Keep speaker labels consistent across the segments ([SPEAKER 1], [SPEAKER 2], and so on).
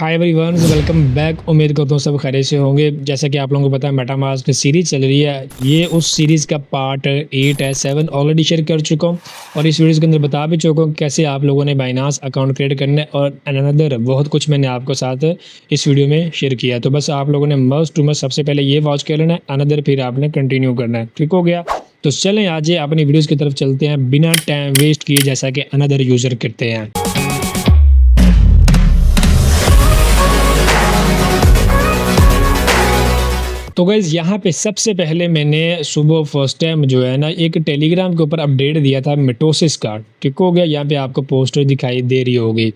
[SPEAKER 1] Hi everyone, welcome back. उम्मीद करता हूँ सब खैरियत से होंगे। जैसा कि आप लोगों को पता है मेटामास्क सीरीज चल रही है। ये उस सीरीज़ का पार्ट 8 है। 7 ऑलरेडी शेयर कर चुका हूँ और इस वीडियो के अंदर बता भी चुका हूँ कैसे आप लोगों ने बाइनांस अकाउंट क्रिएट करना है और अनदर बहुत कुछ मैंने आपको साथ इस वीडियो में शेयर किया है। तो बस आप लोगों ने मस्ट टू मस्ट सबसे पहले ये वॉच कर लेना है, अनदर फिर आपने कंटिन्यू करना है। ठीक हो गया? तो चलें आज अपनी वीडियोज़ की तरफ चलते हैं बिना टाइम वेस्ट किए, जैसा कि अनदर यूज़र करते हैं। तो गाइज़ यहाँ पे सबसे पहले मैंने सुबह फर्स्ट टाइम जो है ना एक टेलीग्राम के ऊपर अपडेट दिया था मिटोसिस का। ठीक हो गया? यहाँ पे आपको पोस्टर दिखाई दे रही होगी।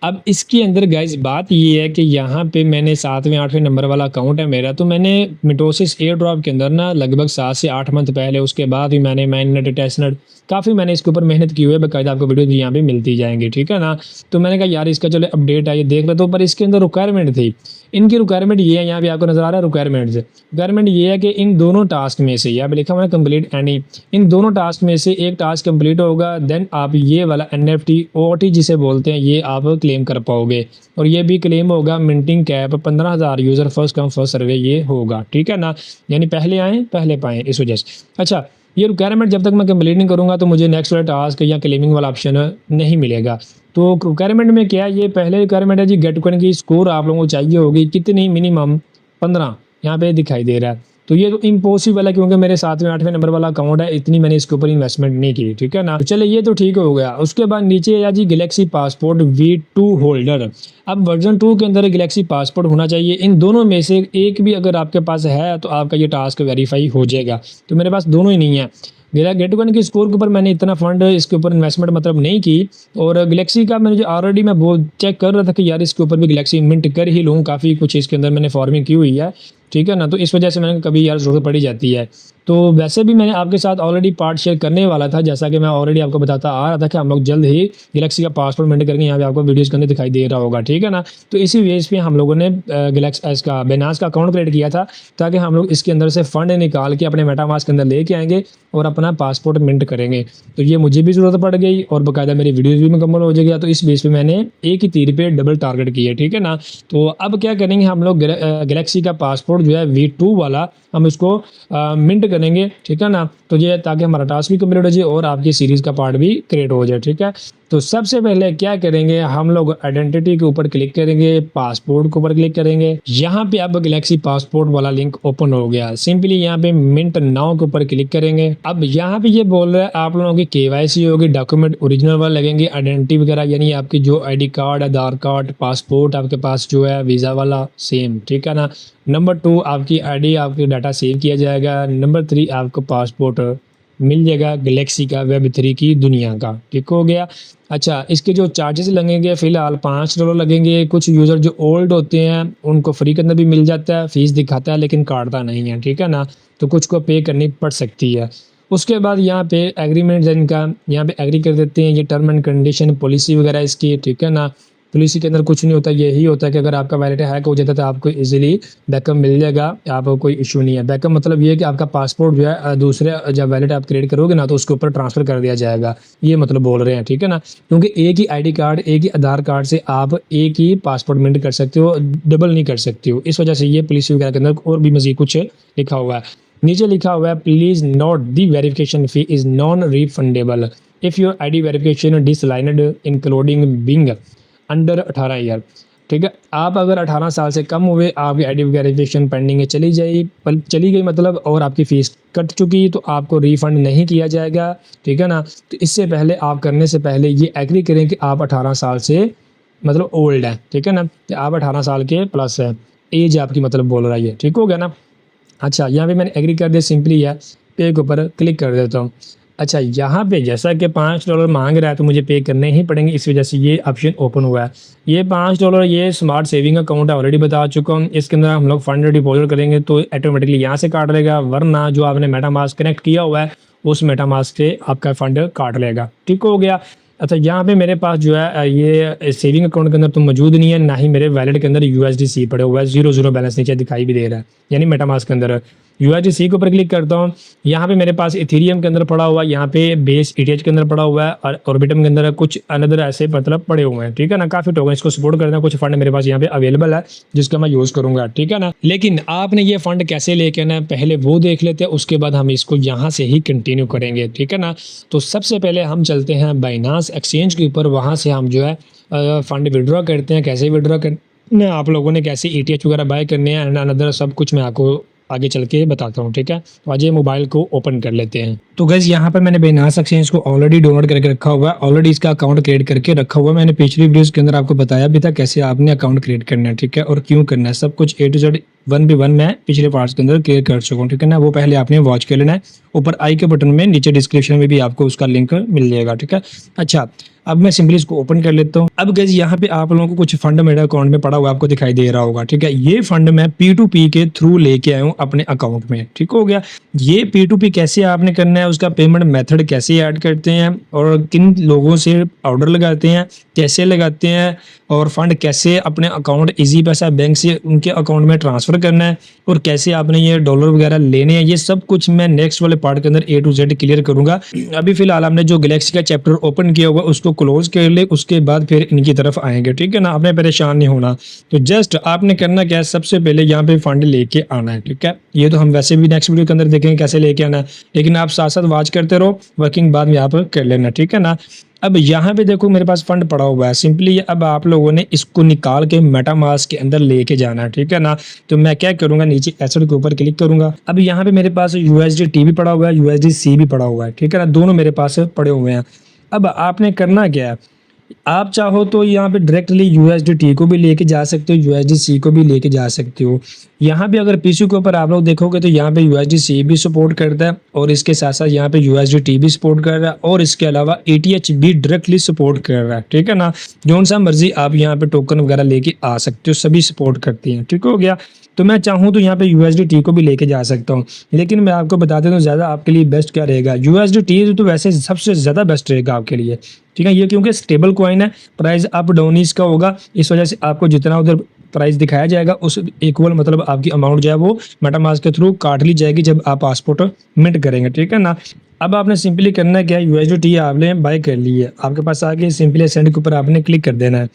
[SPEAKER 1] अब इसके अंदर गाइज़ बात ये है कि यहाँ पे मैंने 7वें 8वें नंबर वाला अकाउंट है मेरा, तो मैंने मिटोसिस एयर ड्रॉप के अंदर ना लगभग 7 से 8 मंथ पहले, उसके बाद भी मैंने माइननेट टेस्टनेट काफ़ी मैंने इसके ऊपर मेहनत की हुई है। बाकायदा आपको वीडियो भी यहाँ पे मिलती जाएंगी, ठीक है ना। तो मैंने कहा यार इसका चलो अपडेट आइए देख लेते हो, पर इसके अंदर रिक्वायरमेंट थी। इनकी रिक्वायरमेंट ये है, यहाँ पे आपको नजर आ रहा है रिक्वायरमेंट ये है कि इन दोनों टास्क में से, यहाँ पे लिखा हुआ है कंप्लीट एनी, इन दोनों टास्क में से एक टास्क कंप्लीट होगा देन आप ये वाला NFT OT जिसे बोलते हैं ये आप क्लेम कर पाओगे। और ये भी क्लेम होगा minting cap 15,000 user first come first सर्वे ये होगा, ठीक है ना। यानी पहले आएँ पहले पाएँ इस वजह से। अच्छा, ये रिक्वायरमेंट जब तक मैं कंप्लीट नहीं करूँगा तो मुझे नेक्स्ट वाला टास्क या क्लेमिंग वाला ऑप्शन नहीं मिलेगा। तो रिक्वायरमेंट में क्या है, ये पहले रिक्वायरमेंट है जी गेट कॉइन की स्कोर आप लोगों को चाहिए होगी कितनी, मिनिमम 15 यहाँ पे दिखाई दे रहा है। तो ये तो इम्पॉसिबल है क्योंकि मेरे 7वें 8वें नंबर वाला अकाउंट है, इतनी मैंने इसके ऊपर इन्वेस्टमेंट नहीं की, ठीक है ना। तो चले ये तो ठीक हो गया। उसके बाद नीचे या जी गैलेक्सी पासपोर्ट V2 होल्डर। अब वर्जन 2 के अंदर गैलेक्सी पासपोर्ट होना चाहिए। इन दोनों में से एक भी अगर आपके पास है तो आपका ये टास्क वेरीफाई हो जाएगा। तो मेरे पास दोनों ही नहीं है। गेट वन के स्कोर के ऊपर मैंने इतना फंड इसके ऊपर इन्वेस्टमेंट मतलब नहीं की, और गैलेक्सी का मैंने ऑलरेडी मैं वो चेक कर रहा था कि यार इसके ऊपर भी गैलेक्सी मिंट कर ही लूँ, काफ़ी कुछ इसके अंदर मैंने फार्मिंग की हुई है, ठीक है ना। तो इस वजह से मैंने कभी यार ज़रूरत पड़ी जाती है। तो वैसे भी मैंने आपके साथ ऑलरेडी पार्ट शेयर करने वाला था, जैसा कि मैं ऑलरेडी आपको बताता आ रहा था कि हम लोग जल्द ही गैलेक्सी का पासपोर्ट मिंट करेंगे। यहाँ पे आपको वीडियोज़ के अंदर दिखाई दे रहा होगा, ठीक है ना। तो इसी बेस पे हम लोगों ने गैलेक्सी इसका बाइनांस का अकाउंट क्रिएट किया था ताकि हम लोग इसके अंदर से फंड निकाल के अपने मेटामास्क के अंदर लेके आएंगे और अपना पासपोर्ट मिंट करेंगे। तो ये मुझे भी ज़रूरत पड़ गई और बाकायदा मेरी वीडियोज़ भी मुकम्मल हो जाएगी। तो इस बेस पे मैंने एक ही तीर पे डबल टारगेट किया, ठीक है ना। तो अब क्या करेंगे हम लोग, गैलेक्सी का पासपोर्ट जो है V2 वाला हम इसको मिंट करेंगे, ठीक है ना। तो ये ताकि हमारा टास्क भी कंप्लीट हो जाए और आपकी सीरीज़ का पार्ट भी क्रिएट हो जाए, ठीक है। तो सबसे पहले क्या करेंगे हम लोग, आइडेंटिटी के ऊपर क्लिक करेंगे, पासपोर्ट के ऊपर क्लिक करेंगे। यहाँ पे अब गैलेक्सी पासपोर्ट वाला लिंक ओपन हो गया। सिंपली यहाँ पे मिंट नाउ के ऊपर क्लिक करेंगे। अब यहाँ पे ये बोल रहा है आप लोगों की KYC होगी, डॉक्यूमेंट ओरिजिनल वाले लगेंगे, आइडेंटिटी वगैरह यानी आपकी जो ID कार्ड, आधार कार्ड, पासपोर्ट आपके पास जो है वीज़ा वाला सेम, ठीक है ना। नंबर 2 आपकी ID आपकी डाटा सेव किया जाएगा। नंबर 3 आपको पासपोर्ट मिल जाएगा गैलेक्सी का Web3 की दुनिया का, ठीक हो गया। अच्छा, इसके जो चार्जेस लगेंगे फ़िलहाल $5 लगेंगे। कुछ यूज़र जो ओल्ड होते हैं उनको फ्री के अंदर भी मिल जाता है, फ़ीस दिखाता है लेकिन काटता नहीं है, ठीक है ना। तो कुछ को पे करनी पड़ सकती है। उसके बाद यहाँ पे एग्रीमेंट इनका यहाँ पे एग्री कर देते हैं। ये टर्म एंड कंडीशन पॉलिसी वगैरह इसकी, ठीक है ना। पॉलिसी के अंदर कुछ नहीं होता, यही होता है कि अगर आपका वैलेट हैक हो जाता है तो आपको इजीली बैकअप मिल जाएगा, आपको कोई इशू नहीं है। बैकअप मतलब ये है कि आपका पासपोर्ट जो है दूसरे जब वैलेट आप क्रिएट करोगे ना तो उसके ऊपर ट्रांसफ़र कर दिया जाएगा, ये मतलब बोल रहे हैं, ठीक है ना। क्योंकि एक ही ID कार्ड, एक ही आधार कार्ड से आप एक ही पासपोर्ट मिंट कर सकते हो, डबल नहीं कर सकते हो। इस वजह से ये पॉलिसी वगैरह के अंदर और भी मज़ीद कुछ लिखा हुआ है। नीचे लिखा हुआ है please note the verification fee is non refundable if your ID verification declined including being under 18 year, ठीक है। आप अगर 18 साल से कम हुए, आपकी ID वेरिफिकेशन पेंडिंग चली गई मतलब, और आपकी फ़ीस कट चुकी तो आपको रिफ़ंड नहीं किया जाएगा, ठीक है ना। तो इससे पहले आप करने से पहले ये एग्री करें कि आप 18 साल से मतलब ओल्ड हैं, ठीक है ना। कि आप 18 साल के प्लस है, एज आपकी मतलब बोल रहा है ये, ठीक हो गया ना। अच्छा, यहाँ पे मैंने एग्री कर दिया, सिंपली है पे के ऊपर क्लिक कर देता हूँ। अच्छा, यहाँ पे जैसा कि $5 मांग रहा है तो मुझे पे करने ही पड़ेंगे, इस वजह से ये ऑप्शन ओपन हुआ है। ये $5 ये स्मार्ट सेविंग अकाउंट है, ऑलरेडी बता चुका हूँ। इसके अंदर हम लोग फंड डिपॉजिट करेंगे तो ऑटोमेटिकली यहाँ से काट लेगा, वरना जो आपने मेटामास्क कनेक्ट किया हुआ है उस मेटामास्क से आपका फंड काट लेगा, ठीक हो गया। अच्छा, यहाँ पे मेरे पास जो है ये सेविंग अकाउंट के अंदर तो मौजूद नहीं है, ना ही मेरे वैलेट के अंदर USDC पड़े हुआ है, 0 बैलेंस नीचे दिखाई भी दे रहा है, यानी मेटामास्क के अंदर। यूएसडीसी के ऊपर क्लिक करता हूँ। यहाँ पे मेरे पास इथेरियम के अंदर पड़ा हुआ है, यहाँ पे बेस ईटीएच के अंदर पड़ा हुआ है और ऑर्बिटम के अंदर कुछ अनदर ऐसे मतलब पड़े हुए हैं, ठीक है ना। काफ़ी टोकन इसको सपोर्ट करते हैं, कुछ फंड मेरे पास यहाँ पे अवेलेबल है जिसका मैं यूज़ करूँगा, ठीक है ना। लेकिन आपने ये फंड कैसे लेके आना है पहले वो देख लेते हैं, उसके बाद हम इसको यहाँ से ही कंटिन्यू करेंगे, ठीक है ना। तो सबसे पहले हम चलते हैं बाइनांस एक्सचेंज के ऊपर, वहाँ से हम जो है फंड विड्रॉ करते हैं। कैसे विड्रॉ करना है, आप लोगों ने कैसे ईटीएच वगैरह बाय करने हैं एंड अनदर सब कुछ मैं आपको आगे चल के बताता हूँ, ठीक है। तो आज ये मोबाइल को ओपन कर लेते हैं। तो गाइस यहाँ पर मैंने बाइनांस एक्सचेंज को ऑलरेडी डाउनलोड करके रखा हुआ है, ऑलरेडी इसका अकाउंट क्रिएट करके रखा हुआ है। मैंने पिछली वीडियोस के अंदर आपको बताया भी था कैसे आपने अकाउंट क्रिएट करना है, ठीक है, और क्यों करना है, सब कुछ A to Z 1 मैं पिछले पार्ट्स के अंदर क्लियर कर चुका हूँ, ठीक है ना। वो पहले आपने वॉच कर लेना है, ऊपर आई के बटन में नीचे डिस्क्रिप्शन में भी आपको उसका लिंक मिल जाएगा, ठीक है। अच्छा, अब मैं सिंपली इसको ओपन कर लेता हूँ। अब गाइस यहाँ पे आप लोगों को कुछ फंड मेरे अकाउंट में पड़ा हुआ आपको दिखाई दे रहा होगा, ठीक है। ये फंड मैं P2P के थ्रू लेके आया हूँ अपने अकाउंट में, ठीक हो गया। ये P2P कैसे आपने करना है, उसका पेमेंट मेथड कैसे ऐड करते हैं और किन लोगों से ऑर्डर लगाते हैं, कैसे लगाते हैं, और फंड कैसे अपने अकाउंट इजी पैसा बैंक से उनके अकाउंट में ट्रांसफर करना है, और कैसे आपने ये डॉलर वगैरह लेने हैं, ये सब कुछ मैं नेक्स्ट वाले पार्ट के अंदर A to Z क्लियर करूंगा। अभी फिलहाल हमने जो गैलेक्सी का चैप्टर ओपन किया हुआ उसको क्लोज कर ले, उसके बाद फिर इनकी तरफ आएंगे, ठीक है ना। आपने परेशान नहीं होना। तो जस्ट आपने करना क्या है, सबसे पहले यहाँ पे फंड लेके आना है, ठीक है। ये तो हम वैसे भी नेक्स्ट वीडियो के अंदर देखेंगे कैसे लेके आना है, लेकिन आप साथ साथ वॉच करते रहो, वर्किंग बाद में आप कर लेना, ठीक है ना। अब यहाँ पे देखो मेरे पास फंड पड़ा हुआ है, सिंपली अब आप लोगों ने इसको निकाल के मेटामास्क के अंदर लेके जाना है, ठीक है ना। तो मैं क्या करूंगा, नीचे एसेट के ऊपर क्लिक करूंगा। अब यहाँ पे मेरे पास USDT भी पड़ा हुआ है, USDC भी पड़ा हुआ है, ठीक है ना, दोनों मेरे पास पड़े हुए हैं। अब आपने करना क्या है, आप चाहो तो यहाँ पे डायरेक्टली USDT को भी लेके जा सकते हो, USDC को भी लेके जा सकते हो। यहाँ पे अगर पीसी के ऊपर आप लोग देखोगे तो यहाँ पे USDC भी सपोर्ट करता है और इसके साथ साथ यहाँ पे USDT भी सपोर्ट कर रहा है और इसके अलावा ETH भी डायरेक्टली सपोर्ट कर रहा है, ठीक है ना। जो सा मर्जी आप यहाँ पे टोकन वगैरह लेके आ सकते हो, सभी सपोर्ट करती हैं, ठीक हो गया। तो मैं चाहूँ तो यहाँ पे USDT को भी लेके जा सकता हूँ, लेकिन मैं आपको बता देता हूँ ज़्यादा आपके लिए बेस्ट क्या रहेगा। USDT तो वैसे सबसे ज़्यादा बेस्ट रहेगा आपके लिए, ठीक है। ये क्योंकि स्टेबल कॉइन है, प्राइस अप डाउन ही इसका होगा, इस वजह से आपको जितना उधर प्राइस दिखाया जाएगा उस इक्वल मतलब आपकी अमाउंट जो है वो मेटामास्क के थ्रू काट ली जाएगी जब आप पासपोर्ट मिंट करेंगे, ठीक है ना। अब आपने सिंपली करना क्या है, USDT आपने बाय कर ली है, आपके पास आके सिंपली सेंड के ऊपर आपने क्लिक कर देना है।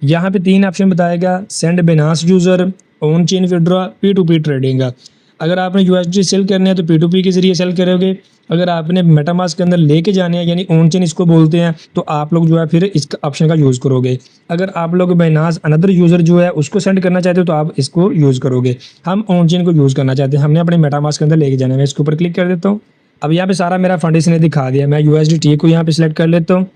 [SPEAKER 1] यहाँ पे 3 ऑप्शन बताएगा, send Binance user, on chain withdraw, P2P trading. अगर आपने USDT सेल करने हैं तो P2P के जरिए सेल करोगे, अगर आपने मेटामास्क के अंदर लेके जाने हैं यानी ऑन चेन इसको बोलते हैं, तो आप लोग जो है फिर इस ऑप्शन का यूज़ करोगे। अगर आप लोग बाइनांस अनदर यूज़र जो है उसको सेंड करना चाहते हो तो आप इसको यूज़ करोगे। हम ऑन चेन को यूज़ करना चाहते हैं, हमने अपने मेटामास्क के अंदर लेके जाना है। मैं इसके ऊपर क्लिक कर देता हूँ। अब यहाँ पे सारा मेरा फंड इसने दिखा दिया, मैं USDT को यहाँ पे सिलेक्ट कर लेता हूँ।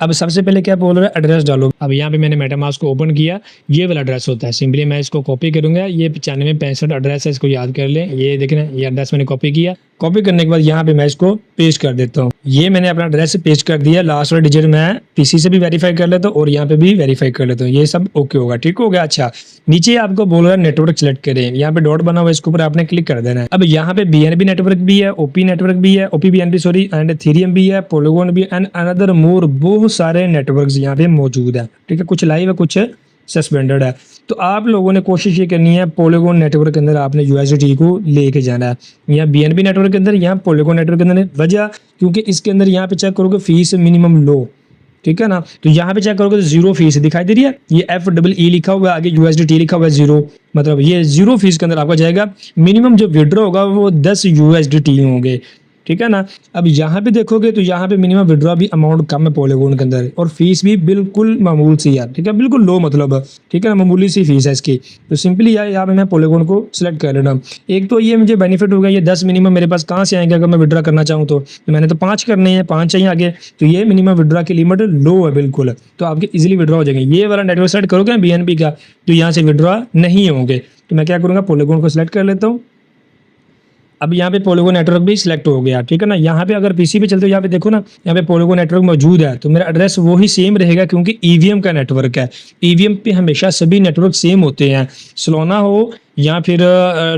[SPEAKER 1] अब सबसे पहले क्या बोल रहा है, एड्रेस डालो। अब यहाँ पे मैंने मेटामास्क को ओपन किया, ये वाला एड्रेस होता है, सिंपली मैं इसको कॉपी करूंगा। ये 9565 एड्रेस है, इसको याद कर लें। ये देख रहे हैं, ये एड्रेस मैंने कॉपी किया। कॉपी करने के बाद यहाँ पे मैं इसको पेस्ट कर देता हूँ। ये मैंने अपना एड्रेस पेस्ट कर दिया, लास्ट वाला डिजिट मैं पीसी से भी वेरीफाई कर लेता हूँ और यहाँ पे भी वेरीफाई कर लेता हूँ, ये सब ओके होगा, ठीक हो गया। अच्छा, नीचे आपको बोल रहा है नेटवर्क सेलेक्ट करें, यहाँ पे डॉट बना हुआ है, इसके ऊपर आपने क्लिक कर देना है। अब यहाँ पे BNB नेटवर्क भी है, OP नेटवर्क भी है, OPBNB सॉरी, एंड इथेरियम भी है, पोलीगॉन भी, एंड अनदर मोर, बहुत सारे नेटवर्क्स यहाँ पे मौजूद है, ठीक है। कुछ लाइव है, कुछ सस्पेंडेड है। तो आप लोगों ने कोशिश ये करनी है, पोलीगॉन नेटवर्क के अंदर आपने USDT को लेके जाना है, या BNB नेटवर्क के अंदर या पोलीगॉन नेटवर्क के अंदर। वजह क्योंकि इसके अंदर यहाँ पे चेक करोगे फीस मिनिमम लो, ठीक है ना। तो यहाँ पे चेक करोगे तो 0 फीस दिखाई दे रही है, ये FEE लिखा हुआ है, आगे USDT लिखा हुआ है 0, मतलब ये 0 फीस के अंदर आपका जाएगा। मिनिमम जो विड्रॉ होगा वो 10 USDT होंगे, ठीक है ना। अब यहाँ पे देखोगे तो यहाँ पे मिनिमम विड्रॉ भी अमाउंट कम है पोलीगॉन के अंदर, और फीस भी बिल्कुल मामूल सी है, ठीक है, बिल्कुल लो मतलब, ठीक है ना, मामूली सी फीस है इसकी। तो सिंपली यहाँ पे मैं पोलीगॉन को सिलेक्ट कर लेना। एक तो ये मुझे बेनिफिट होगा, ये 10 मिनिमम मेरे पास कहाँ से आएंगे अगर मैं विड्रॉ करना चाहूँ तो मैंने तो 5 करने हैं, 5 चाहिए आगे, तो ये मिनिमम विड्रॉ की लिमिट लो है बिल्कुल, तो आपके इजिली विड्रॉ हो जाएंगे। ये वाला नेटवर्क सेलेक्ट करोगे BNB का तो यहाँ से विड्रॉ नहीं होंगे, तो मैं क्या करूँगा, पोलीगॉन को सिलेक्ट कर लेता हूँ। अब यहाँ पे पोलीगॉन नेटवर्क भी सिलेक्ट हो गया, ठीक है ना। यहाँ पे अगर पीसी पे चलते हो, यहाँ पे देखो ना, यहाँ पे पोलीगॉन नेटवर्क मौजूद है, तो मेरा एड्रेस वही सेम रहेगा क्योंकि EVM का नेटवर्क है। EVM पे हमेशा सभी नेटवर्क सेम होते हैं, सोलाना हो या फिर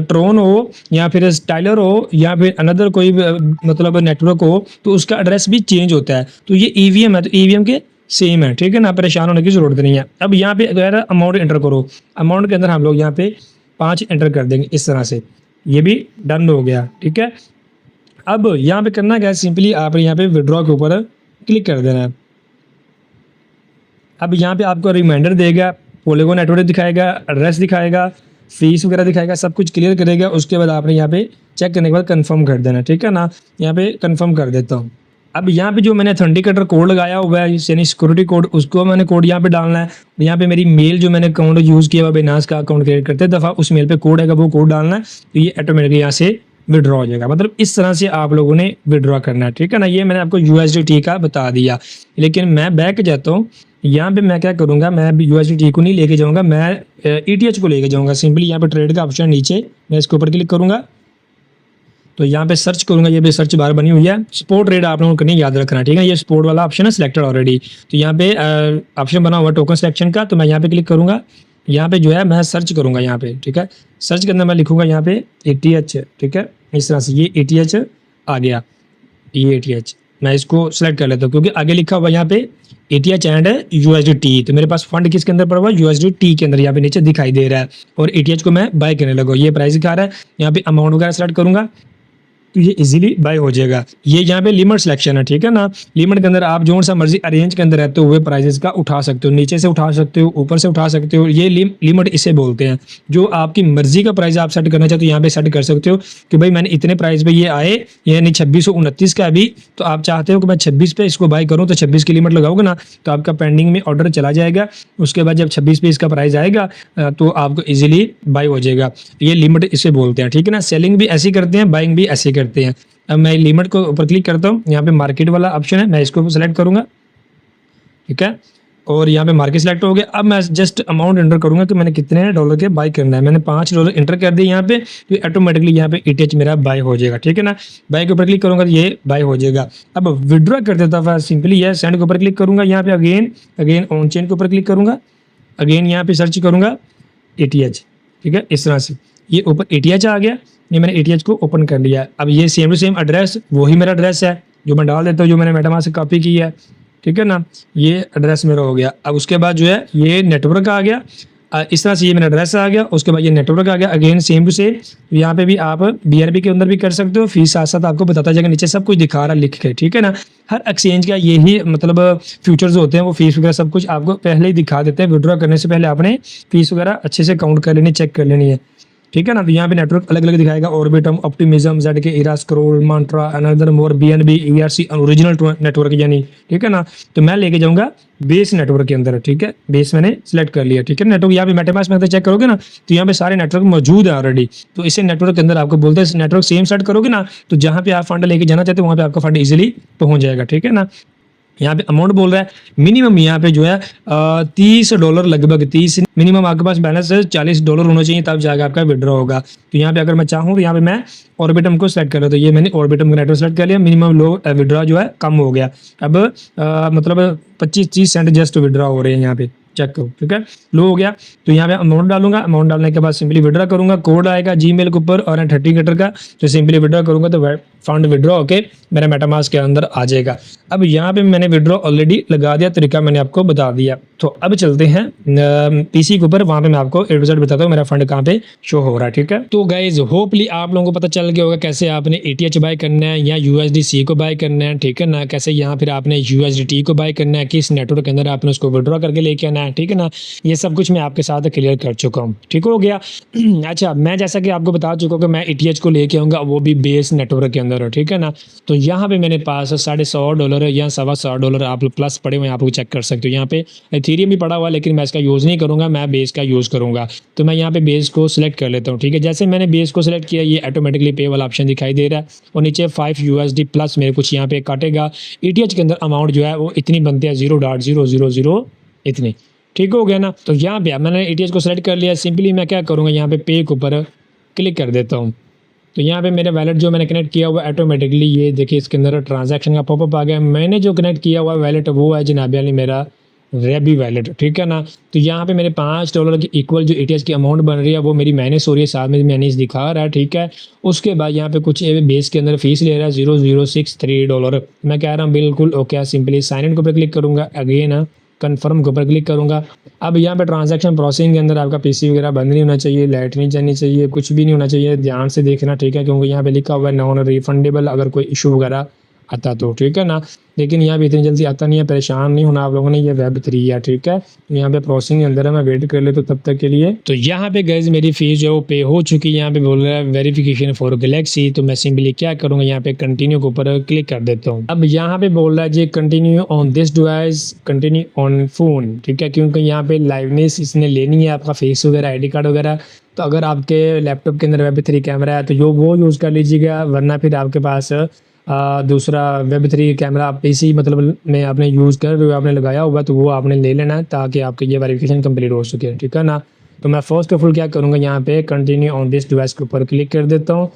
[SPEAKER 1] ट्रोन हो या फिर स्टाइलर हो या फिर अनदर कोई मतलब नेटवर्क हो, तो उसका एड्रेस भी चेंज होता है। तो ये EVM है तो EVM के सेम है, ठीक है ना, परेशान होने की जरूरत नहीं है। अब यहाँ पे अगर अमाउंट एंटर करो, अमाउंट के अंदर हम लोग यहाँ पे 5 एंटर कर देंगे इस तरह से, ये भी डन हो गया, ठीक है। अब यहाँ पे करना क्या है, सिंपली आप यहाँ पे विड्रॉ के ऊपर क्लिक कर देना है। अब यहाँ पे आपको रिमाइंडर देगा, पोलीगोन नेटवर्क दिखाएगा, एड्रेस दिखाएगा, फीस वगैरह दिखाएगा, सब कुछ क्लियर करेगा। उसके बाद आपने यहाँ पे चेक करने के बाद कंफर्म कर देना, ठीक है ना। यहाँ पे कंफर्म कर देता हूँ। अब यहाँ पे जो मैंने ऑथेंटिकेटर कोड लगाया हुआ है यानी सिक्योरिटी कोड, उसको मैंने कोड यहाँ पे डालना है। यहाँ पे मेरी मेल जो मैंने अकाउंट यूज़ किया हुआ बिनास का अकाउंट क्रिएट करते दफ़ा, उस मेल पे कोड है वो कोड डालना है, तो ये ऑटोमेटिकली यहाँ से विड्रॉ हो जाएगा। मतलब इस तरह से आप लोगों ने विड्रॉ करना है, ठीक है ना। ये मैंने आपको USDT का बता दिया, लेकिन मैं बैक जाता हूँ। यहाँ पे मैं क्या करूँगा, मैं USDT को नहीं लेके जाऊँगा, मैं ETH को लेके जाऊँगा। सिंपली यहाँ पे ट्रेड का ऑप्शन नीचे, मैं इसके ऊपर क्लिक करूँगा तो यहाँ पे सर्च करूँगा, ये भी सर्च बार बनी हुई है। स्पोर्ट ट्रेड आप लोगों को नहीं याद रखना, ठीक है। ये स्पोर्ट वाला ऑप्शन है सिलेक्टेड ऑलरेडी, तो यहाँ पे ऑप्शन बना हुआ टोकन सिलेक्शन का, तो मैं यहाँ पे क्लिक करूँगा। यहाँ पे जो है मैं सर्च करूँगा यहाँ पे, ठीक है। सर्च के अंदर मैं लिखूँगा यहाँ पे ETH, ठीक है। इस तरह से ये ETH आ गया, ये ETH मैं इसको सेलेक्ट कर लेता हूँ, क्योंकि आगे लिखा हुआ यहाँ पे ETH एंड USDT, तो मेरे पास फंड किसके अंदर पड़ा हुआ है, USDT के अंदर यहाँ पे नीचे दिखाई दे रहा है। और ETH को मैं बाय करने लगा, ये प्राइस दिखा रहा है। यहाँ पे अमाउंट वगैरह सेलेक्ट करूँगा तो ये इजीली बाय हो जाएगा। ये यहाँ पे लिमिट सिलेक्शन है, ठीक है ना। लिमिट के अंदर आप जो सा मर्जी अरेंज के अंदर रहते हुए प्राइजेस का उठा सकते हो, नीचे से उठा सकते हो, ऊपर से उठा सकते हो। ये लिमिट इसे बोलते हैं। जो आपकी मर्जी का प्राइस आप सेट करना चाहते हो यहाँ पे सेट कर सकते हो कि भाई मैंने इतने प्राइस पे ये आए, यानी 2629 का अभी, तो आप चाहते हो कि मैं 26 पे इसको बाय करूँ, तो 26 की लिमिट लगाओगे ना तो आपका पेंडिंग में ऑर्डर चला जाएगा। उसके बाद जब 26 पे इसका प्राइस आएगा तो आपको इजीली बाय हो जाएगा। ये लिमिट इसे बोलते हैं, ठीक है ना। सेलिंग भी ऐसी करते हैं, बाइंग भी ऐसे करते हैं। अब मैं लिमिट को ऊपर क्लिक करता हूँ, यहाँ पे मार्केट वाला ऑप्शन है, मैं इसको सेलेक्ट करूँगा, ठीक है। और यहाँ पे मार्केट सेलेक्ट हो गया। अब मैं जस्ट अमाउंट एंटर करूँगा कि मैंने कितने डॉलर के बाय करना है। मैंने $5 एंटर कर दिए यहाँ पे, तो ऑटोमेटिकली यहाँ पे ETH मेरा बाय हो जाएगा, ठीक है ना। बाय के ऊपर क्लिक करूँगा तो ये बाय हो जाएगा। अब विड्रॉ कर देता था, सिंपली ये सेंड के ऊपर क्लिक करूँगा। यहाँ पे अगेन ऑन चेन के ऊपर क्लिक करूँगा, अगेन यहाँ पे सर्च करूँगा ETH, ठीक है। इस तरह से ये ऊपर ETH आ गया, ये मैंने ETH को ओपन कर लिया। अब ये सेम टू सेम एड्रेस, वही मेरा एड्रेस है जो मैं डाल देता हूँ, जो मैंने मेटामास्क से कॉपी की है, ठीक है ना। ये एड्रेस मेरा हो गया। अब उसके बाद जो है ये नेटवर्क आ गया, इस तरह से ये मेरा एड्रेस आ गया। उसके बाद ये नेटवर्क आ गया, अगेन सेम टू सेम। यहाँ पे भी आप BNB के अंदर भी कर सकते हो, फीस साथ साथ आपको बताता जाएगा, नीचे सब कुछ दिखा रहा लिख के, ठीक है ना। हर एक्सचेंज का यही मतलब फ्यूचर्स होते हैं, वो फीस वगैरह सब कुछ आपको पहले ही दिखा देते हैं। विड्रॉ करने से पहले आपने फीस वगैरह अच्छे से काउंट कर लेनी, चेक कर लेनी है, ठीक है ना। तो यहाँ पे नेटवर्क अलग अलग दिखाएगा, ऑर्बिटम, ऑप्टिमिज्म, ZK, इरा, स्क्रॉल, मंत्रा, another more, BNB, ERC original network यानी, ठीक है ना। तो मैं लेके जाऊंगा बेस नेटवर्क के अंदर, ठीक है। बेस मैंने सेलेक्ट कर लिया, ठीक है। नेटवर्क यहाँ पे मेटामास्क में चेक करोगे ना तो यहाँ पे सारे नेटवर्क मौजूद है ऑलरेडी। तो इसे नेटवर्क के अंदर आपको बोलते हैं, नेटवर्क सेम सेट करोगे ना तो जहाँ पे आप फंड लेके जाना चाहते हो वहाँ पे आपका फंड इजिली पहुंच जाएगा, ठीक है ना। यहाँ पे अमाउंट बोल रहा है मिनिमम, यहाँ पे जो है $30 लगभग 30 मिनिमम आपके पास बैलेंस है, $40 होना चाहिए तब जाकर आपका विड्रॉ होगा। तो यहाँ पे अगर मैं चाहूँ तो यहाँ पे मैं ऑर्बिटम को सेलेक्ट कर रहा, तो ये मैंने ऑर्बिटम का नेटवर्क सेलेक्ट कर लिया। मिनिमम लो विड्रॉ जो है कम हो गया, अब मतलब 25-30 सेंट जस्ट विड्रॉ हो रहे हैं यहाँ पे, चेक करो, ठीक है। लो हो गया तो यहाँ पे अमाउंट डालूंगा, अमाउंट डालने के बाद सिंपली विड्रॉ करूंगा। कोड आएगा जीमेल के ऊपर और ऑथेंटिकेटर का, तो सिंपली विड्रॉ करूंगा तो फंड विड्रॉ होके मेरा मेटामास्क के अंदर आ जाएगा। अब यहाँ पे मैंने विड्रॉ ऑलरेडी लगा दिया, तरीका मैंने आपको बता दिया। तो अब चलते हैं PC के ऊपर, वहाँ पे मैं आपको A to Z बताता हूँ मेरा फंड कहाँ पे शो हो रहा है, ठीक है। तो गाइज होपली आप लोगों को पता चल गया होगा कैसे आपने ETH बाय करना है या USDC को बाय करना है, ठीक है ना। कैसे यहाँ फिर आपने USDT को बाय करना है, किस नेटवर्क के अंदर आपने उसको विड्रॉ करके लेके आना है, ठीक है ना। ये सब कुछ मैं आपके साथ क्लियर कर चुका हूँ, ठीक हो गया। अच्छा, मैं जैसा कि आपको बता चुका हूँ कि मैं ETH को लेके आऊँगा, वो भी बेस नेटवर्क के अंदर, ठीक है ना। तो यहाँ पे मेरे पास $150 या $125 आप प्लस पड़े हुए, आप लोग चेक कर सकते हो। यहाँ पे इथेरियम भी पड़ा हुआ है, लेकिन मैं इसका यूज़ नहीं करूँगा, मैं बेस का यूज़ करूँगा। तो मैं यहाँ पे बेस को सिलेक्ट कर लेता हूँ, ठीक है। जैसे मैंने बेस को सिलेक्ट किया, ये ऑटोमेटिकली पे वाला ऑप्शन दिखाई दे रहा है और नीचे $5 प्लस मेरे कुछ यहाँ पे काटेगा। ETH के अंदर अमाउंट जो है वो इतनी बनती है 0.000 इतनी, ठीक हो गया ना। तो यहाँ पे मैंने ETH को सिलेक्ट कर लिया, सिंपली मैं क्या करूँगा यहाँ पे पे के ऊपर क्लिक कर देता हूँ। तो यहाँ पे मेरा वैलेट जो मैंने कनेक्ट किया हुआ ऑटोमेटिकली ये देखिए इसके अंदर ट्रांजैक्शन का पॉपअप आ गया। मैंने जो कनेक्ट किया हुआ वैलेट वो है जनाब यानी मेरा रेबी वैलेट, ठीक है ना। तो यहाँ पे मेरे $5 की इक्वल जो ETH की अमाउंट बन रही है वो मेरी माइनस हो रही है, साथ में माइनस दिखा रहा है, ठीक है। उसके बाद यहाँ पे कुछ बेस के अंदर फीस ले रहा है $0063। मैं कह रहा हूँ बिल्कुल ओके, सिंपली साइन इन के ऊपर क्लिक करूँगा, अगेन कन्फर्म के ऊपर क्लिक करूँगा। अब यहाँ पे ट्रांजैक्शन प्रोसेसिंग के अंदर आपका पीसी वगैरह बंद नहीं होना चाहिए, लाइट नहीं जानी चाहिए, कुछ भी नहीं होना चाहिए, ध्यान से देखना, ठीक है, क्योंकि यहाँ पे लिखा हुआ है नॉन रिफंडेबल अगर कोई इशू वगैरह आता तो, ठीक है ना। लेकिन यहाँ पे इतनी जल्दी आता नहीं है, परेशान नहीं होना आप लोगों ने, ये वेब 3 है, ठीक है। यहाँ पे प्रोसेसिंग के अंदर है, मैं वेट कर ले तो तब तक के लिए। तो यहाँ पे गाइस मेरी फीस जो है वो पे हो चुकी है। यहाँ पे बोल रहा है वेरिफिकेशन फॉर गैलेक्सी, तो मैं सिंपली क्या करूँगा, यहाँ पे कंटिन्यू के ऊपर क्लिक कर देता हूँ। अब यहाँ पे बोल रहा है जी continue on this device, continue on phone, ठीक है, क्योंकि यहाँ पे लाइवनेस इसने लेनी है, आपका फेस वगैरह, आई डी कार्ड वगैरह। तो अगर आपके लैपटॉप के अंदर वेब 3 कैमरा है तो जो वो यूज़ कर लीजिएगा, वरना फिर आपके पास दूसरा वेब 3 कैमरा आप पीसी मतलब में आपने यूज़ कर रहे हो, आपने लगाया हुआ, तो वो आपने ले लेना है ताकि आपकी ये वेरिफिकेशन कंप्लीट हो सके, ठीक है ना। तो मैं फर्स्ट ऑफ ऑल क्या करूँगा, यहाँ पे कंटिन्यू ऑन दिस डिवाइस के ऊपर क्लिक कर देता हूँ।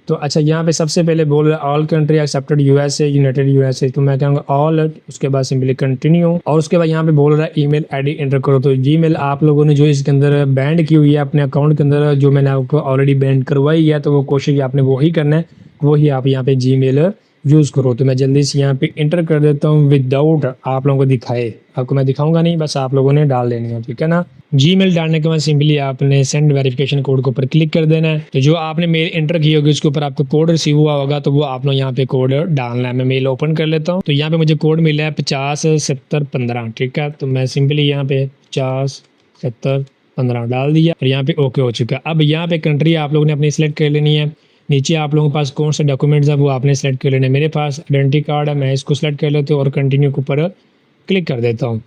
[SPEAKER 1] तो अच्छा यहाँ पे सबसे पहले बोल रहा है all country accepted USA, United USA, तो मैं कहूँगा ऑल, उसके बाद सिंपली कंटिन्यू। और उसके बाद यहाँ पे बोल रहा है ईमेल आईडी एंटर करो। तो जीमेल आप लोगों ने जो इसके अंदर बैंड की हुई है अपने अकाउंट के अंदर, जो मैंने आपको ऑलरेडी बैंड करवाई है, तो वो कोशिश आपने वही करना है, वही आप यहाँ पे जीमेल यूज़ करो। तो मैं जल्दी से यहाँ पे इंटर कर देता हूँ विदाउट आप लोगों को दिखाए, आपको मैं दिखाऊंगा नहीं, बस आप लोगों ने डाल देनी है, ठीक है ना। जीमेल डालने के बाद सिंपली आपने सेंड वेरिफिकेशन कोड के ऊपर क्लिक कर देना है। तो जो आपने मेल एंटर की होगी उसके ऊपर आपको कोड रिसीव हुआ होगा, तो वो आप लोग यहाँ पे कोड डालना है। मैं मेल ओपन कर लेता हूँ। तो यहाँ पे मुझे कोड मिला है 507015, ठीक है। तो मैं सिंपली यहाँ पे 507015 डाल दिया और यहाँ पे ओके हो चुका है। अब यहाँ पे कंट्री आप लोगों ने अपनी सिलेक्ट कर लेनी है। नीचे आप लोगों के पास कौन सा डॉक्यूमेंट्स है वो आपने सेलेक्ट कर लेना है। मेरे पास आइडेंटिटी कार्ड है, मैं इसको सेलेक्ट कर लेता हूँ और कंटिन्यू के ऊपर क्लिक कर देता हूँ।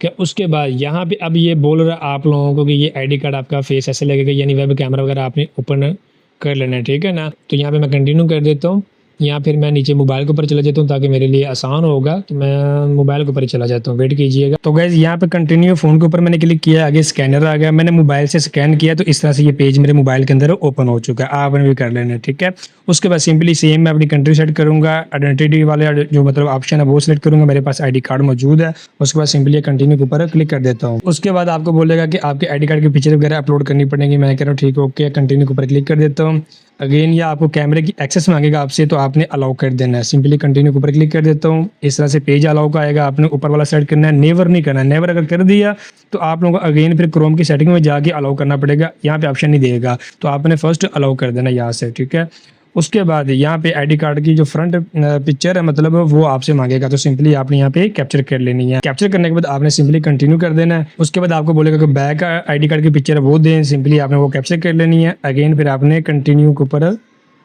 [SPEAKER 1] क्या उसके बाद यहाँ पे अब ये बोल रहा है आप लोगों को कि ये आईडी कार्ड आपका फेस ऐसे लगेगा, यानी वेब कैमरा वगैरह आपने ओपन कर लेना है, ठीक है ना। तो यहाँ पे मैं कंटिन्यू कर देता हूँ। या फिर मैं नीचे मोबाइल के ऊपर चला जाता हूँ ताकि मेरे लिए आसान होगा, तो मैं मोबाइल के ऊपर ही चला जाता हूँ, वेट कीजिएगा। तो गाइस यहाँ पे कंटिन्यू फोन के ऊपर मैंने क्लिक किया, आगे स्कैनर आ गया, मैंने मोबाइल से स्कैन किया, तो इस तरह से ये पेज मेरे मोबाइल के अंदर ओपन हो चुका है। आपने भी कर लेना है, ठीक है। उसके बाद सिंपली सेम मैं अपनी कंट्री सेट करूंगा, आइडेंटिटी वाले जो मतलब ऑप्शन है वो सिलेक्ट करूंगा, मेरे पास आईडी कार्ड मौजूद है। उसके बाद सिंपली कंटिन्यू के ऊपर क्लिक कर देता हूँ। उसके बाद आपको बोलेगा कि आपके आईडी कार्ड की पिक्चर वगैरह अपलोड करनी पड़ेगी। मैं कह रहा हूँ ठीक है, ओके, कंटिन्यू के ऊपर क्लिक कर देता हूँ। अगेन या आपको कैमरे की एक्सेस मांगेगा आपसे, तो आपने अलाउ कर देना है। सिंपली कंटिन्यू के ऊपर क्लिक कर देता हूँ। इस तरह से पेज अलाउ का आएगा, आपने ऊपर वाला सेट करना है, नेवर नहीं करना है। नेवर अगर कर दिया तो आप लोगों को अगेन फिर क्रोम की सेटिंग में जाके अलाउ करना पड़ेगा, यहाँ पे ऑप्शन नहीं देगा, तो आपने फर्स्ट अलाउ कर देना यहाँ से, ठीक है। उसके बाद यहाँ पे आईडी कार्ड की जो फ्रंट पिक्चर है मतलब वो आपसे मांगेगा, तो सिंपली आपने यहाँ पे कैप्चर कर लेनी है। कैप्चर करने के बाद आपने सिंपली कंटिन्यू कर देना है। उसके बाद आपको बोलेगा कि बैक आईडी कार्ड की पिक्चर है वो दें, सिंपली आपने वो कैप्चर कर लेनी है। अगेन फिर आपने कंटिन्यू के ऊपर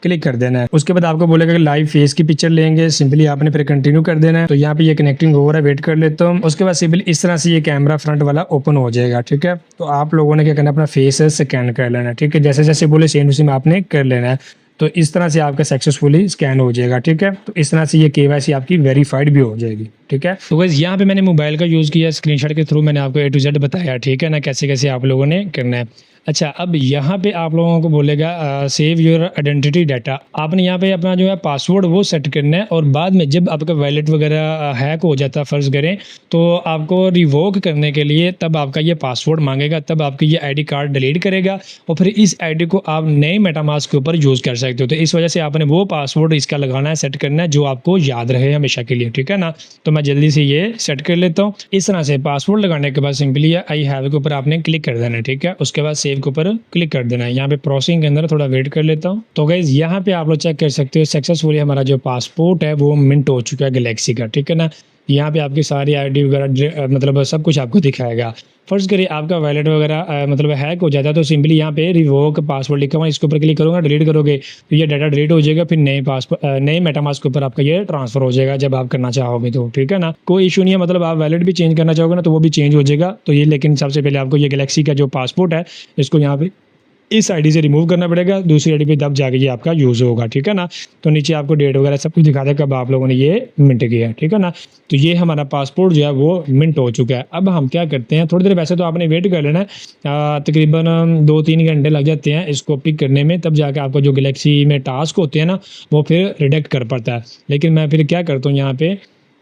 [SPEAKER 1] क्लिक कर देना है। उसके बाद आपको बोलेगा कि लाइव फेस की पिक्चर लेंगे, सिंपली आपने फिर कंटिन्यू कर देना है। तो यहाँ पे ये कनेक्टिंग हो रहा है, वेट कर लेता हूँ। उसके बाद सिंपली इस तरह से ये कैमरा फ्रंट वाला ओपन हो जाएगा, ठीक है। तो आप लोगों ने क्या करना है, अपना फेस स्कैन कर लेना है, ठीक है। जैसे जैसे बोले सेम टू सेम आपने कर लेना है। तो इस तरह से आपका सक्सेसफुली स्कैन हो जाएगा, ठीक है। तो इस तरह से ये केवाईसी आपकी वेरीफाइड भी हो जाएगी, ठीक है। तो गाइस यहाँ पे मैंने मोबाइल का यूज़ किया, स्क्रीनशॉट के थ्रू मैंने आपको A to Z बताया, ठीक है ना, कैसे कैसे आप लोगों ने करना है। अच्छा, अब यहाँ पे आप लोगों को बोलेगा सेव योर आइडेंटिटी डाटा। आपने यहाँ पे अपना जो है पासवर्ड वो सेट करना है, और बाद में जब आपका वैलेट वगैरह हैक हो जाता है फ़र्ज़ करें, तो आपको रिवोक करने के लिए तब आपका ये पासवर्ड मांगेगा, तब आपकी ये आईडी कार्ड डिलीट करेगा, और फिर इस आईडी को आप नए मेटामास्क के ऊपर यूज़ कर सकते हो। तो इस वजह से आपने वो पासवर्ड इसका लगाना है, सेट करना है जो आपको याद रहे हमेशा के लिए, ठीक है ना। तो मैं जल्दी से ये सेट कर लेता हूँ। इस तरह से पासवर्ड लगाने के बाद सिंपली आई हैव के ऊपर आपने क्लिक कर देना है, ठीक है। उसके बाद सेव के ऊपर क्लिक कर देना है। यहाँ पे प्रोसेसिंग के अंदर थोड़ा वेट कर लेता हूँ। तो गाइस यहाँ पे आप लोग चेक कर सकते हो सक्सेसफुली हमारा जो पासपोर्ट है वो मिंट हो चुका है गैलेक्सी का, ठीक है ना। यहाँ पे आपकी सारी आईडी वगैरह मतलब सब कुछ आपको दिखाएगा। फर्स्ट करिए आपका वैलेट वगैरह मतलब हैक हो जाता है, तो सिंपली यहाँ पे रिवोक पासवर्ड लिखा हुआ है, इसके ऊपर क्लिक करूँगा, डिलीट करोगे तो ये डाटा डिलीट हो जाएगा, फिर नए पासवर्ड नए मेटामास्क के ऊपर आपका ये ट्रांसफर हो जाएगा जब आप करना चाहोगे तो, ठीक है ना। कोई इशू नहीं है, मतलब आप वैलेट भी चेंज करना चाहोगे ना तो वो भी चेंज हो जाएगा। तो ये लेकिन सबसे पहले आपको ये गैलेक्सी का जो पासपोर्ट है इसको यहाँ पे इस आईडी से रिमूव करना पड़ेगा, दूसरी आईडी पे तब जाके ये आपका यूज़ होगा, ठीक है ना। तो नीचे आपको डेट वगैरह सब कुछ दिखा देगा कब आप लोगों ने ये मिंट किया, ठीक है ना। तो ये हमारा पासपोर्ट जो है वो मिंट हो चुका है। अब हम क्या करते हैं, थोड़ी देर वैसे तो आपने वेट कर लेना है, तकरीबन 2-3 घंटे लग जाते हैं इसको पिक करने में, तब जाके आपका जो गैलेक्सी में टास्क होते हैं ना वो फिर रिडेक्ट कर पाता है। लेकिन मैं फिर क्या करता हूँ यहाँ पे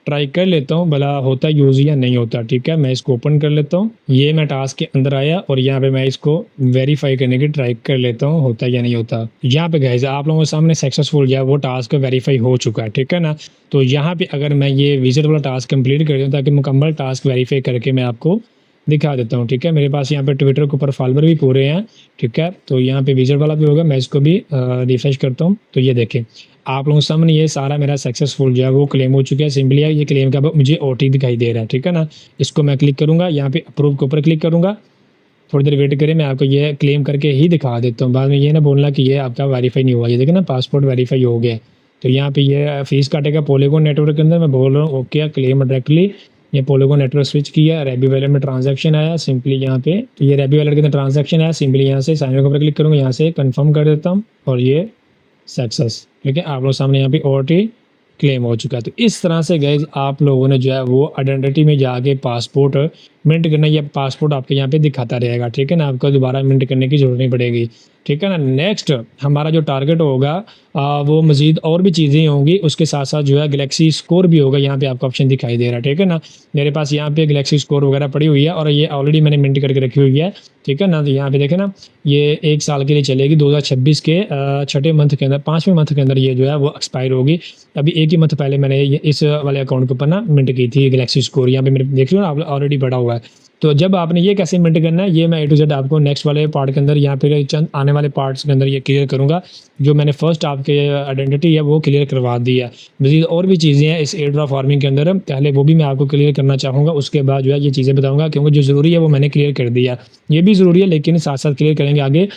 [SPEAKER 1] ट्राई कर लेता हूँ भला होता यूज़ या नहीं होता। ठीक है, मैं इसको ओपन कर लेता हूँ। ये मैं टास्क के अंदर आया और यहाँ पे मैं इसको वेरीफाई करने की ट्राई कर लेता हूँ होता या नहीं होता। यहाँ पे गाइस आप लोगों के सामने सक्सेसफुल जो है वो टास्क वेरीफाई हो चुका है। ठीक है ना, तो यहाँ पे अगर मैं ये विजिट वाला टास्क कंप्लीट कर दूँ ताकि मुकम्मल टास्क वेरीफाई करके मैं आपको दिखा देता हूँ। ठीक है, मेरे पास यहाँ पे ट्विटर के ऊपर फॉलोवर भी पूरे हैं। ठीक है, तो यहाँ पे विजिट वाला भी होगा, मैं इसको भी रिफ्रेश करता हूँ। तो ये देखें आप लोगों के सामने ये सारा मेरा सक्सेसफुल जो है वो क्लेम हो चुका है। सिंपली ये क्लेम का मुझे ओटी दिखाई दे रहा है। ठीक है ना, इसको मैं क्लिक करूँगा, यहाँ पे अप्रूव के ऊपर क्लिक करूँगा। थोड़ी देर वेट करें, मैं आपको ये क्लेम करके ही दिखा देता हूँ। बाद में ये ना बोलना कि ये आपका वेरीफाई नहीं हुआ। ये देखें ना, पासपोर्ट वेरीफाई हो गया। तो यहाँ पे ये फीस काटेगा पॉलीगॉन नेटवर्क के अंदर। मैं बोल रहा हूँ ओके, क्लेम डायरेक्टली ये पॉलीगॉन नेटवर्क स्विच किया, रैबी वैलेट में ट्रांजैक्शन आया। सिंपली यहाँ पे तो ये रैबी वैलेट के अंदर ट्रांजैक्शन आया। सिंपली यहाँ से साइन के ऊपर क्लिक करूँगा, यहाँ से कंफर्म कर देता हूँ और ये सक्सेस। ठीक है, आप लोग सामने यहाँ पे ओटी क्लेम हो चुका है। तो इस तरह से गाइस आप लोगों ने जो है वो आइडेंटिटी में जाके पासपोर्ट मिंट करना, या पासपोर्ट आपके यहाँ पे दिखाता रहेगा। ठीक है ना, आपको दोबारा मिंट करने की जरूरत नहीं पड़ेगी। ठीक है ना, नेक्स्ट हमारा जो टारगेट होगा वो मज़ीद और भी चीज़ें होंगी, उसके साथ साथ जो है गैलेक्सी स्कोर भी होगा। यहाँ पे आपको ऑप्शन दिखाई दे रहा है। ठीक है ना, मेरे पास यहाँ पे गैलेक्सी स्कोर वगैरह पड़ी हुई है और ये ऑलरेडी मैंने मिंट करके रखी हुई है। ठीक है ना, तो यहाँ पे देखें ना, ये 1 साल के लिए चलेगी। 2026 के छठे मंथ के अंदर, 5वें मंथ के अंदर ये जो है वो एक्सपायर होगी। अभी एक ही मंथ पहले मैंने इस वाले अकाउंट के ऊपर ना मिंट की थी गैलेक्सी स्कोर। यहाँ पे मेरे देख लो ना, ऑलरेडी पड़ा हुआ है। तो जब आपने ये कैसे मिंट करना है, ये मैं ए टू जेड आपको नेक्स्ट वाले पार्ट के अंदर या फिर चंद आने वाले पार्ट्स के अंदर ये क्लियर करूँगा। जो मैंने फर्स्ट आपके आइडेंटिटी है वो क्लियर करवा दी है। मज़ीद और भी चीज़ें हैं इस एयर ड्रॉप फार्मिंग के अंदर, पहले वो भी मैं आपको क्लियर करना चाहूँगा। उसके बाद जो है ये चीज़ें बताऊँगा, क्योंकि जो ज़रूरी है वो मैंने क्लियर कर दिया। ये भी ज़रूरी है लेकिन साथ साथ क्लियर करेंगे आगे।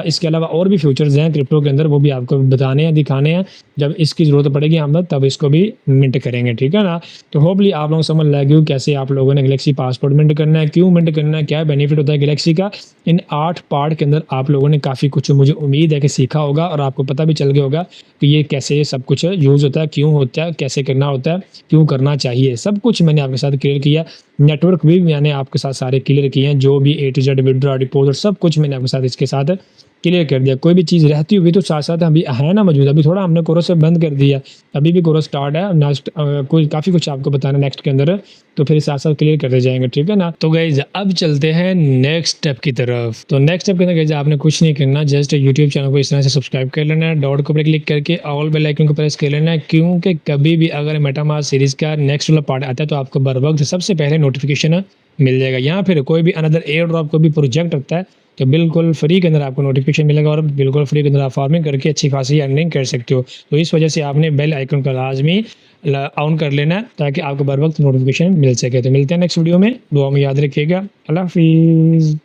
[SPEAKER 1] इसके अलावा और भी फ्यूचर्स हैं क्रिप्टो के अंदर, वो भी आपको बताने हैं, दिखाने हैं। जब इसकी ज़रूरत पड़ेगी हम तब इसको भी मिंट करेंगे। ठीक है ना, तो होपली आप लोगों को समझ लग गई कैसे आप लोगों ने गैलेक्सी पासपोर्ट मिंट करना है, क्यों मिंट करना है, क्या बेनिफिट होता है गैलेक्सी का। इन 8 पार्ट के अंदर आप लोगों ने काफ़ी कुछ मुझे उम्मीद है कि सीखा होगा और आपको पता भी चल गया होगा कि ये कैसे सब कुछ यूज़ होता है, क्यों होता है, कैसे करना होता है, क्यों करना चाहिए। सब कुछ मैंने आपके साथ क्लियर किया। नेटवर्क भी मैंने आपके साथ सारे क्लियर किए हैं, जो भी ए टू जेड विड्रॉ डिपॉजिट सब कुछ मैंने आपके साथ इसके साथ क्लियर कर दिया। कोई भी चीज़ रहती होगी तो साथ साथ अभी है ना मौजूद। अभी थोड़ा हमने कोर्स बंद कर दिया, अभी भी कोर्स स्टार्ट है। नेक्स्ट कोई काफ़ी कुछ आपको बताना नेक्स्ट के अंदर, तो फिर साथ साथ क्लियर करते जाएंगे। ठीक है ना, तो गाइज अब चलते हैं नेक्स्ट स्टेप की तरफ। तो नेक्स्ट स्टेप के अंदर गाइज आपने कुछ नहीं करना, जस्ट यूट्यूब चैनल को इस तरह से सब्सक्राइब कर लेना है, डॉट के ऊपर क्लिक करके ऑल बेल आइकन को प्रेस कर लेना है, क्योंकि कभी भी अगर मेटामास्क सीरीज का नेक्स्ट वाला पार्ट आता है तो आपको बर वक्त सबसे पहले नोटिफिकेशन मिल जाएगा। यहाँ फिर कोई भी अनदर एयर ड्रॉप को भी प्रोजेक्ट होता है तो बिल्कुल फ्री के अंदर आपको नोटिफिकेशन मिलेगा और बिल्कुल फ्री के अंदर आप फार्मिंग करके अच्छी खासी अर्निंग कर सकते हो। तो इस वजह से आपने बेल आइकन का लाजमी ऑन कर लेना है ताकि आपको बर वक्त नोटिफिकेशन मिल सके। तो मिलते हैं नेक्स्ट वीडियो में, दुआ में याद रखिएगा। अल्लाह हाफिज़।